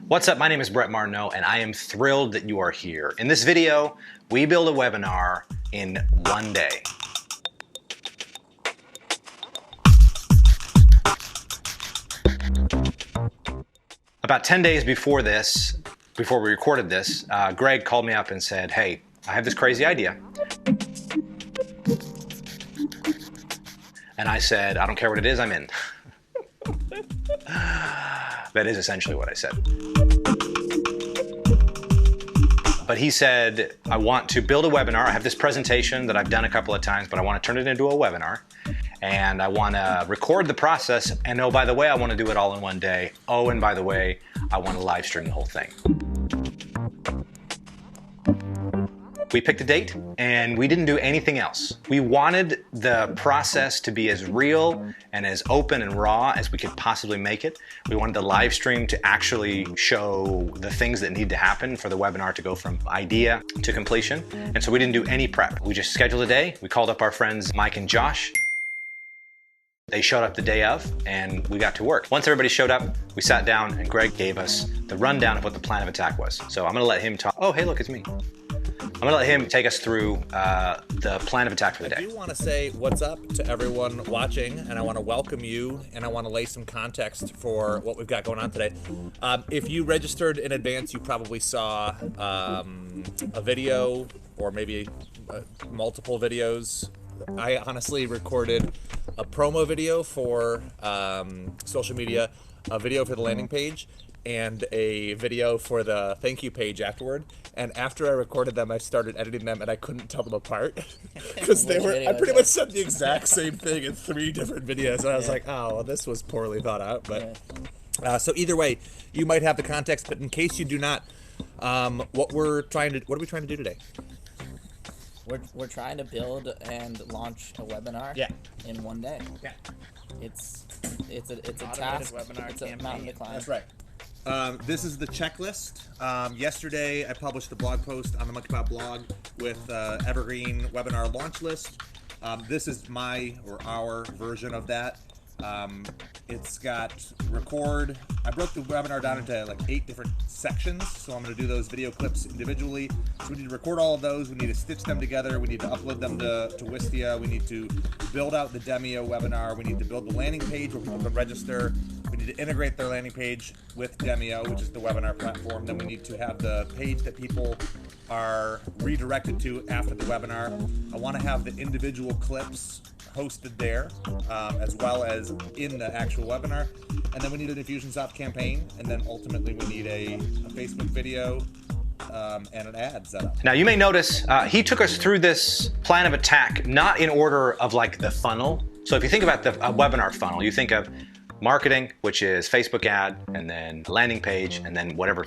What's up? My name is Bret Martineau, and I am thrilled that you are here. In this video, we build a webinar in one day. About 10 days before this, before we recorded this, Greg called me up and said, hey, I have this crazy idea. And I said, I don't care what it is, I'm in. That is essentially what I said. But he said, I want to build a webinar. I have this presentation that I've done a couple of times, but I want to turn it into a webinar. And I want to record the process. And oh, by the way, I want to do it all in one day. Oh, and by the way, I want to live stream the whole thing. We picked a date and we didn't do anything else. We wanted the process to be as real and as open and raw as we could possibly make it. We wanted the live stream to actually show the things that need to happen for the webinar to go from idea to completion. And so we didn't do any prep. We just scheduled a day. We called up our friends Mike and Josh. They showed up the day of and we got to work. Once everybody showed up, we sat down and Greg gave us the rundown of what the plan of attack was. So I'm gonna let him talk. Oh, hey, look, it's me. I'm gonna let him take us through the plan of attack for the day. I do want to say what's up to everyone watching, and I want to welcome you, and I want to lay some context for what we've got going on today. If you registered in advance, you probably saw a video, or maybe multiple videos. I honestly recorded a promo video for social media, a video for the landing page, and a video for the thank you page afterward. And after I recorded them, I started editing them and I couldn't tell them apart because I pretty much said the exact same thing in 3 different videos. And I was like, oh, well, this was poorly thought out. But so either way, you might have the context, but in case you do not, what are we trying to do today? We're trying to build and launch a webinar in one day. Yeah. It's a task. Webinar it's a mountain to climb. That's right. This is the checklist. Yesterday, I published a blog post on the Monkeypod blog with Evergreen webinar launch list. This is my or our version of that. It's got record. I broke the webinar down into like 8 different sections, so I'm going to do those video clips individually. So we need to record all of those. We need to stitch them together. We need to upload them to Wistia. We need to build out the Demio webinar. We need to build the landing page where people can register. We need to integrate their landing page with Demio, which is the webinar platform. Then we need to have the page that people are redirected to after the webinar. I want to have the individual clips hosted there, as well as in the actual webinar. And then we need an Infusionsoft campaign, and then ultimately we need a Facebook video and an ad setup. Now you may notice he took us through this plan of attack, not in order of like the funnel. So if you think about the webinar funnel, you think of marketing, which is Facebook ad, and then landing page, and then whatever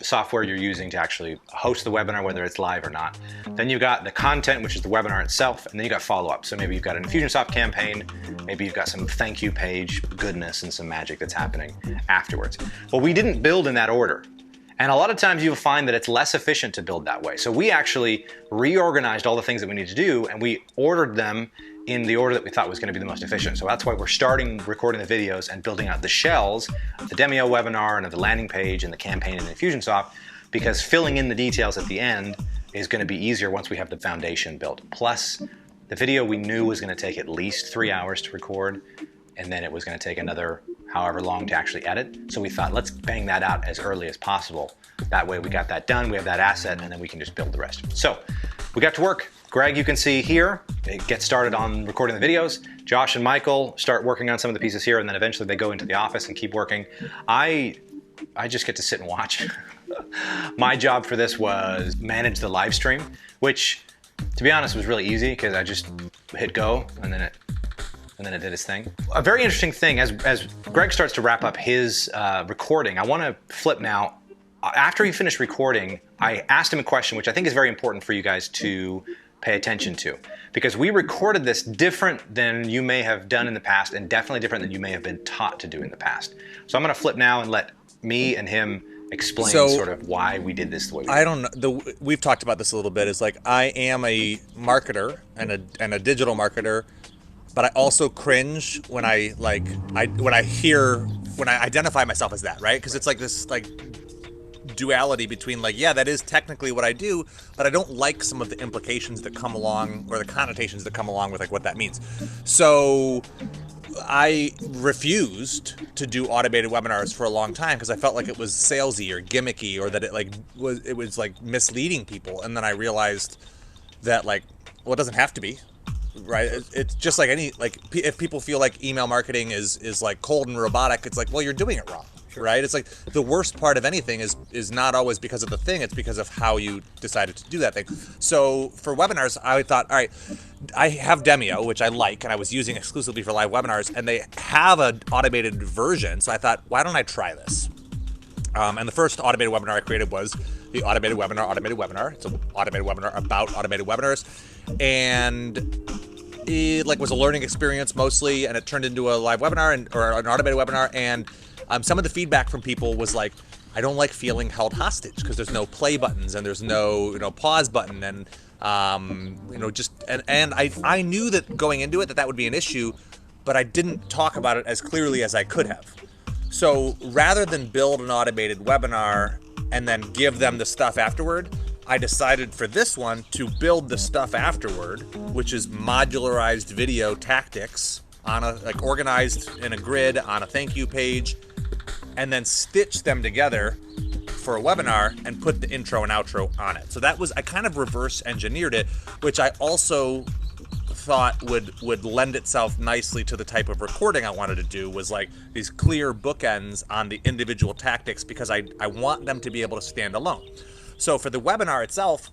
software you're using to actually host the webinar, whether it's live or not. Then you've got the content, which is the webinar itself, and then you got follow-up. So maybe you've got an Infusionsoft campaign, maybe you've got some thank you page goodness and some magic that's happening afterwards. Well, we didn't build in that order. And a lot of times you'll find that it's less efficient to build that way. So we actually reorganized all the things that we need to do, and we ordered them in the order that we thought was going to be the most efficient. So that's why we're starting recording the videos and building out the shells of the Demio webinar and of the landing page and the campaign in Infusionsoft, because filling in the details at the end is going to be easier once we have the foundation built. Plus, the video we knew was going to take at least 3 hours to record, and then it was going to take another however long to actually edit. So we thought, let's bang that out as early as possible. That way we got that done, we have that asset, and then we can just build the rest. So we got to work. Greg, you can see here, get started on recording the videos. Josh and Michael start working on some of the pieces here, and then eventually they go into the office and keep working. I just get to sit and watch. My job for this was manage the live stream, which, to be honest, was really easy because I just hit go and then it did its thing. A very interesting thing, as Greg starts to wrap up his recording, I want to flip now. After he finished recording, I asked him a question which I think is very important for you guys to pay attention to, because we recorded this different than you may have done in the past, and definitely different than you may have been taught to do in the past. So I'm going to flip now and let me and him explain sort of why we did this the way we did. I don't know. We've talked about this a little bit. Is like I am a marketer and a digital marketer, but I also cringe when I identify myself as that, right? Because it's like this duality between like, yeah, that is technically what I do, but I don't like some of the implications that come along, or the connotations that come along with like what that means. So I refused to do automated webinars for a long time because I felt like it was salesy or gimmicky, or that it was like misleading people. And then I realized that like, well, it doesn't have to be, right? It's just like any, like if people feel like email marketing is like cold and robotic, it's like, well, you're doing it wrong. Sure. Right? It's like the worst part of anything is not always because of the thing, it's because of how you decided to do that thing. So for webinars, I thought, all right, I have Demio, which I like, and I was using exclusively for live webinars, and they have an automated version. So I thought, why don't I try this? And the first automated webinar I created was the automated webinar. It's an automated webinar about automated webinars. And it like was a learning experience mostly, and it turned into a live webinar or an automated webinar. And some of the feedback from people was like, I don't like feeling held hostage because there's no play buttons and there's no pause button, and and I knew that going into it that would be an issue, but I didn't talk about it as clearly as I could have. So rather than build an automated webinar and then give them the stuff afterward, I decided for this one to build the stuff afterward, which is modularized video tactics on a like organized in a grid on a thank you page, and then stitch them together for a webinar and put the intro and outro on it. So that was, I kind of reverse engineered it, which I also thought would lend itself nicely to the type of recording I wanted to do, was like these clear bookends on the individual tactics, because I want them to be able to stand alone. So for the webinar itself,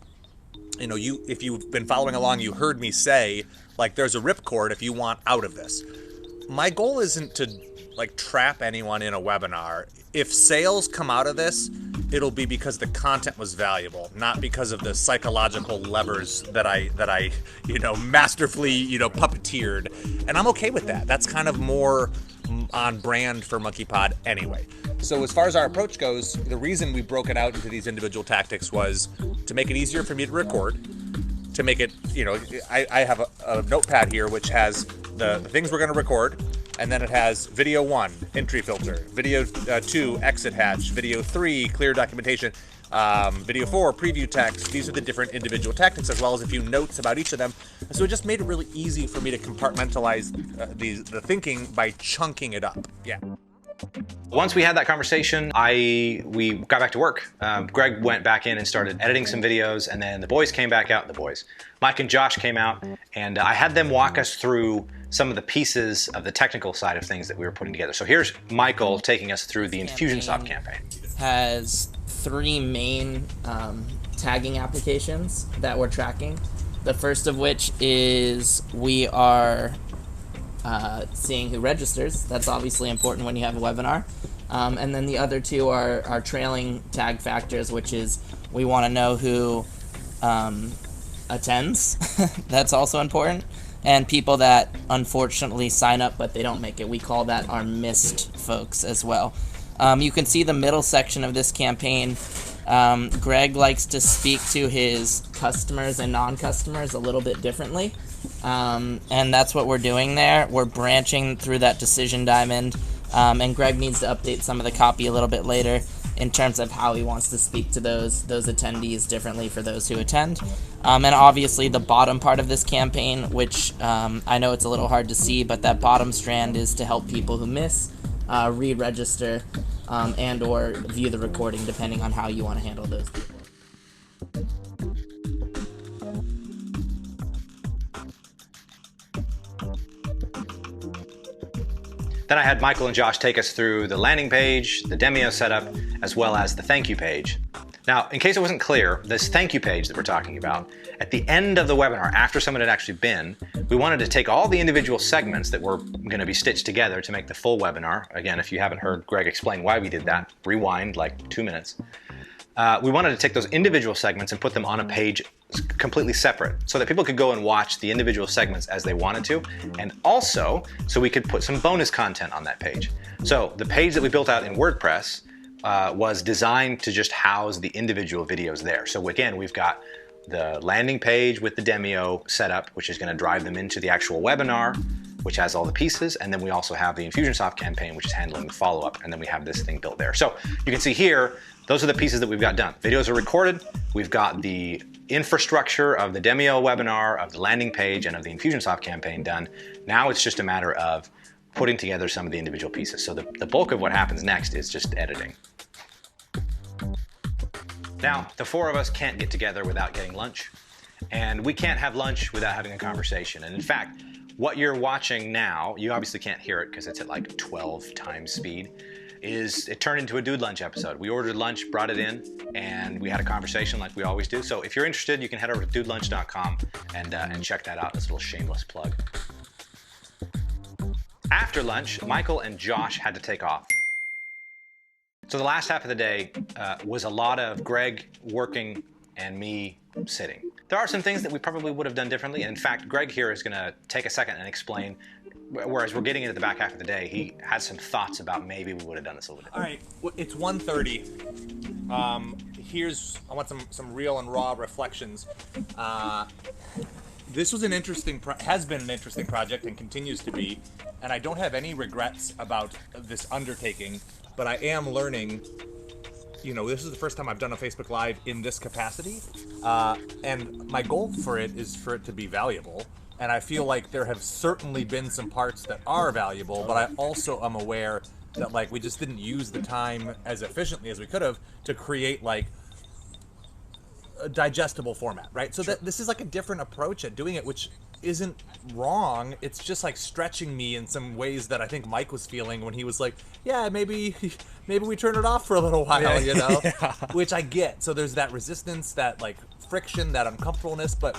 if you've been following along, you heard me say, like, there's a ripcord if you want out of this. My goal isn't to like trap anyone in a webinar. If sales come out of this, it'll be because the content was valuable, not because of the psychological levers that I masterfully puppeteered. And I'm okay with that. That's kind of more on brand for MonkeyPod anyway. So as far as our approach goes, the reason we broke it out into these individual tactics was to make it easier for me to record, to make it, I have a notepad here which has the things we're going to record, and then it has video 1, entry filter, video 2, exit hatch, video 3, clear documentation, video 4, preview text. These are the different individual tactics, as well as a few notes about each of them. So it just made it really easy for me to compartmentalize the thinking by chunking it up. Yeah. Once we had that conversation, we got back to work. Greg went back in and started editing some videos, and then the boys came back out. Mike and Josh came out, and I had them walk us through some of the pieces of the technical side of things that we were putting together. So here's Michael taking us through the Infusionsoft campaign. Has 3 main tagging applications that we're tracking. The first of which is we are seeing who registers. That's obviously important when you have a webinar. And then the other 2 are trailing tag factors, which is we want to know who attends. That's also important. And people that unfortunately sign up but they don't make it. We call that our missed folks as well. You can see the middle section of this campaign. Greg likes to speak to his customers and non-customers a little bit differently. And that's what we're doing there. We're branching through that decision diamond. And Greg needs to update some of the copy a little bit later in terms of how he wants to speak to those attendees differently for those who attend. And obviously the bottom part of this campaign, which I know it's a little hard to see, but that bottom strand is to help people who miss re-register and or view the recording, depending on how you want to handle those people. Then I had Michael and Josh take us through the landing page, the Demio setup, as well as the thank you page. Now, in case it wasn't clear, this thank you page that we're talking about, at the end of the webinar, after someone had actually been, we wanted to take all the individual segments that were going to be stitched together to make the full webinar. Again, if you haven't heard Greg explain why we did that, rewind like 2 minutes. We wanted to take those individual segments and put them on a page completely separate so that people could go and watch the individual segments as they wanted to, and also so we could put some bonus content on that page. So the page that we built out in WordPress was designed to just house the individual videos there. So again, we've got the landing page with the Demio setup, which is going to drive them into the actual webinar, which has all the pieces, and then we also have the Infusionsoft campaign, which is handling the follow-up, and then we have this thing built there. So you can see here, those are the pieces that we've got done. Videos are recorded, we've got the infrastructure of the Demio webinar, of the landing page, and of the Infusionsoft campaign done. Now it's just a matter of putting together some of the individual pieces. So the bulk of what happens next is just editing. Now, the four of us can't get together without getting lunch, and we can't have lunch without having a conversation. And in fact, what you're watching now, you obviously can't hear it because it's at like 12 times speed, it turned into a Dude Lunch episode. We ordered lunch, brought it in, and we had a conversation like we always do. So if you're interested, you can head over to dudelunch.com and check that out. This little shameless plug. After lunch, Michael and Josh had to take off. So the last half of the day was a lot of Greg working and me sitting. There are some things that we probably would have done differently. And in fact, Greg here is going to take a second and explain, whereas we're getting into the back half of the day, he has some thoughts about maybe we would have done this a little bit differently. All right, it's 1:30. I want some real and raw reflections. This was has been an interesting project and continues to be, and I don't have any regrets about this undertaking, but I am learning. You know, this is the first time I've done a Facebook Live in this capacity, and my goal for it is for it to be valuable. And I feel like there have certainly been some parts that are valuable, but I also am aware that like we just didn't use the time as efficiently as we could have to create like a digestible format, right? So that this is like a different approach at doing it, which isn't wrong. It's just like stretching me in some ways that I think Mike was feeling when he was like, yeah, maybe we turn it off for a little while, you know, yeah. Which I get. So there's that resistance, that like friction, that uncomfortableness. But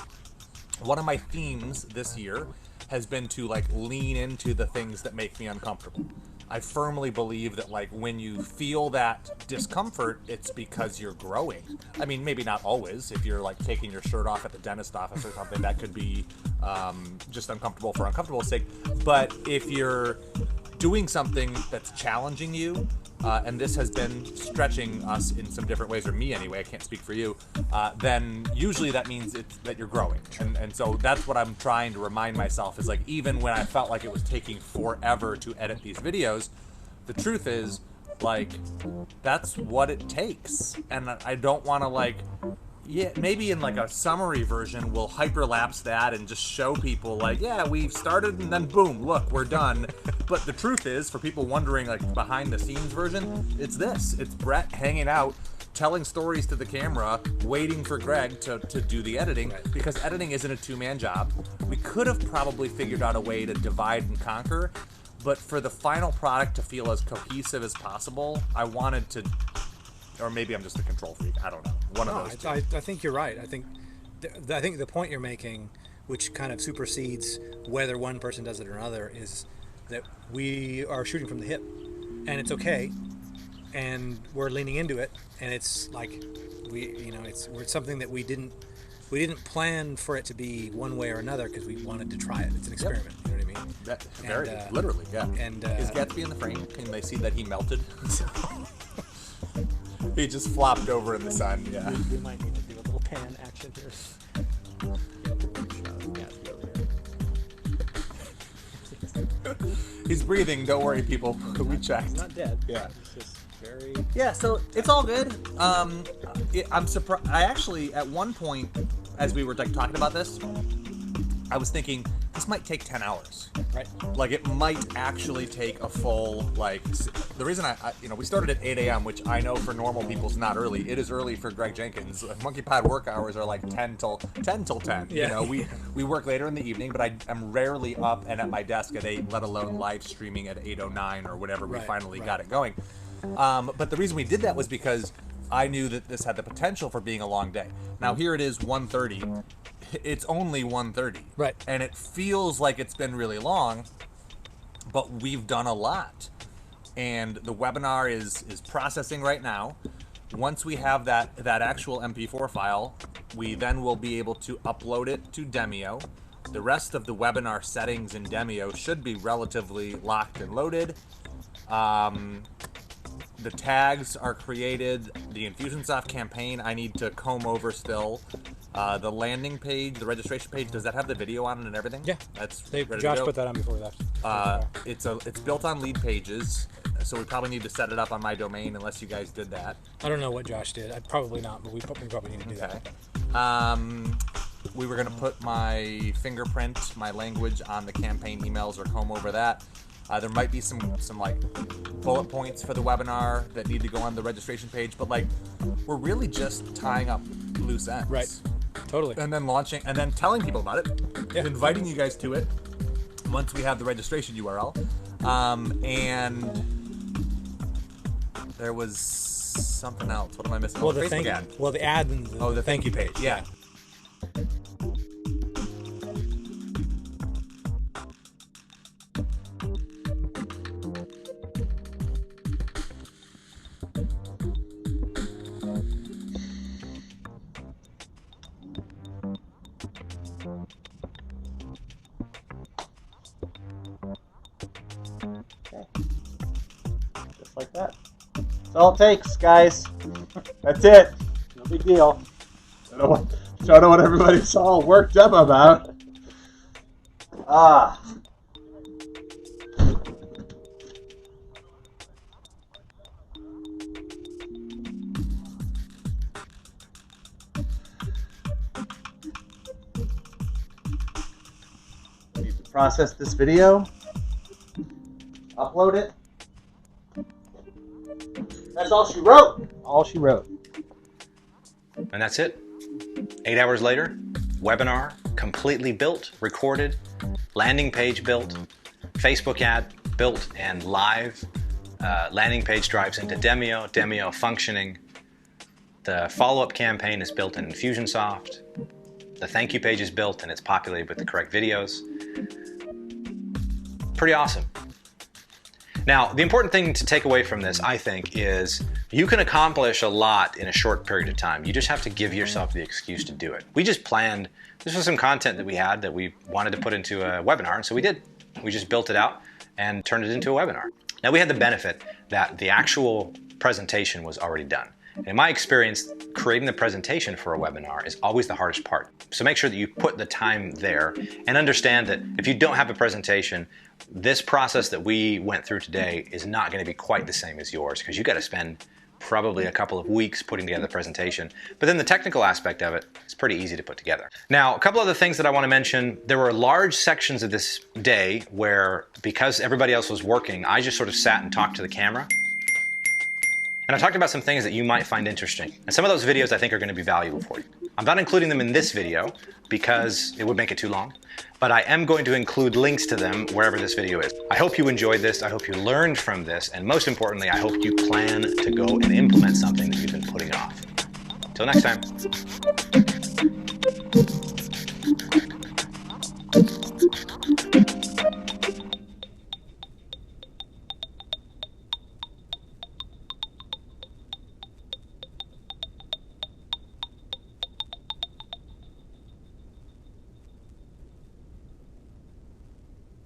one of my themes this year has been to like lean into the things that make me uncomfortable. I firmly believe that like when you feel that discomfort, it's because you're growing. I mean, maybe not always. If you're like taking your shirt off at the dentist office or something, that could be just uncomfortable for uncomfortable sake. But if you're doing something that's challenging you, and this has been stretching us in some different ways, or me anyway, I can't speak for you, then usually that means that you're growing. And so that's what I'm trying to remind myself is like, even when I felt like it was taking forever to edit these videos, the truth is like, that's what it takes. And I don't want to like, yeah, maybe in like a summary version, we'll hyperlapse that and just show people like, yeah, we've started and then boom, look, we're done. But the truth is, for people wondering like behind the scenes version, it's this. It's Bret hanging out, telling stories to the camera, waiting for Greg to do the editing, because editing isn't a two-man job. We could have probably figured out a way to divide and conquer, but for the final product to feel as cohesive as possible, I wanted to, or maybe I'm just a control freak, I don't know. One of those two. I think you're right. I think the point you're making, which kind of supersedes whether one person does it or another, is that we are shooting from the hip, and it's okay, and we're leaning into it, and it's like it's something that we didn't plan for it to be one way or another because we wanted to try it. It's an experiment. Yep. You know what I mean? That, very literally, yeah. And is Gatsby in the frame? Can they see that he melted? He just flopped over in the sun. Yeah. We might need to do a little pan action here. He's breathing. Don't worry, people. We checked. He's not dead. Yeah. It's just very. Yeah. So it's all good. I'm surprised. I actually, at one point, as we were like talking about this, I was thinking this might take 10 hours. Right. Like it might actually take a full like. The reason we started at 8 a.m., which I know for normal people is not early. It is early for Greg Jenkins. Monkey Pod work hours are like 10 till 10. Yeah. You know, we work later in the evening, but I'm rarely up and at my desk at 8, let alone live streaming at 8:09 or whatever we finally got it going. But the reason we did that was because I knew that this had the potential for being a long day. Now here it is 1:30. It's only 1:30. Right. And it feels like it's been really long, but we've done a lot. And the webinar is processing right now. Once we have that actual MP4 file, we then will be able to upload it to Demio. The rest of the webinar settings in Demio should be relatively locked and loaded. The tags are created. The Infusionsoft campaign I need to comb over still. The landing page, the registration page, does that have the video on it and everything? Yeah. That's They, ready to Josh go? put that on before we left. It's built on lead pages, so we probably need to set it up on my domain unless you guys did that. I don't know what Josh did. Probably not, but we probably need to do that. We were gonna put my fingerprint, my language on the campaign emails or comb over that. There might be some like bullet points for the webinar that need to go on the registration page, but like we're really just tying up loose ends. Right. Totally. And then launching, and then telling people about it, Yeah. inviting you guys to it once we have the registration URL. And there was something else. What am I missing? Well, Oh, the Facebook thank ad. well the ad and the, Oh, the thank you page. Yeah. Just like that. That's all it takes, guys. That's it. No big deal. I don't know what everybody's all worked up about. Ah. Need to process this video. Upload it. That's all she wrote. All she wrote. And that's it. 8 hours later, webinar completely built, recorded, landing page built, Facebook ad built and live, landing page drives into Demio functioning. The follow-up campaign is built in Infusionsoft. The thank you page is built and it's populated with the correct videos. Pretty awesome. Now, the important thing to take away from this, I think, is you can accomplish a lot in a short period of time. You just have to give yourself the excuse to do it. We just planned, this was some content that we had that we wanted to put into a webinar, and so we did. We just built it out and turned it into a webinar. Now, we had the benefit that the actual presentation was already done. In my experience, creating the presentation for a webinar is always the hardest part. So make sure that you put the time there and understand that if you don't have a presentation, this process that we went through today is not going to be quite the same as yours because you got to spend probably a couple of weeks putting together the presentation. But then the technical aspect of it is pretty easy to put together. Now, a couple other things that I want to mention. There were large sections of this day where, because everybody else was working, I just sort of sat and talked to the camera. And I talked about some things that you might find interesting. And some of those videos I think are going to be valuable for you. I'm not including them in this video because it would make it too long, but I am going to include links to them wherever this video is. I hope you enjoyed this. I hope you learned from this. And most importantly, I hope you plan to go and implement something that you've been putting off. Till next time.